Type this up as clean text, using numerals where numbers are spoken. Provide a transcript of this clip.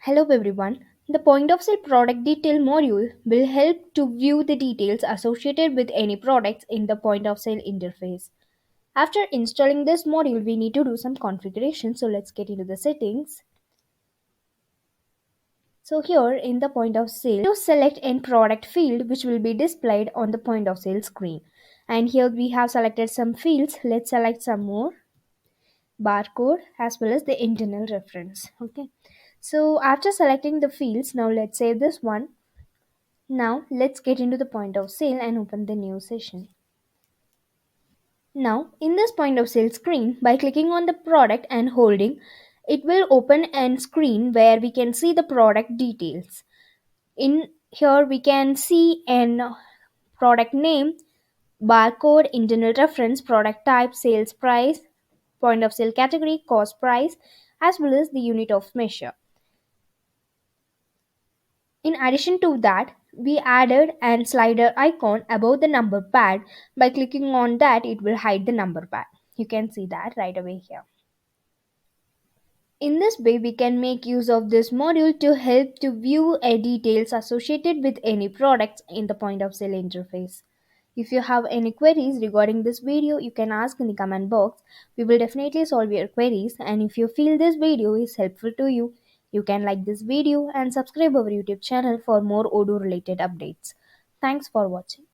Hello everyone. The point of sale product detail module will help to view the details associated with any products in the point of sale interface. After installing this module, we need to do some configuration. So let's get into the settings. So here in the point of sale, to select any product field which will be displayed on the point of sale screen. And here we have selected some fields. Let's select some more barcode as well as the internal reference. Okay. So after selecting the fields, now let's save this one. Now let's get into the point of sale and open the new session. Now in this point of sale screen, by clicking on the product and holding, it will open a screen where we can see the product details. In here we can see an product name, barcode, internal reference, product type, sales price, point of sale category, cost price, as well as the unit of measure. In addition to that, we added a slider icon above the number pad. By clicking on that, it will hide the number pad. You can see that right away here. In this way, we can make use of this module to help to view a details associated with any products in the point of sale interface. If you have any queries regarding this video, you can ask in the comment box. We will definitely solve your queries, and if you feel this video is helpful to you, you can like this video and subscribe our YouTube channel for more Odoo related updates. Thanks for watching.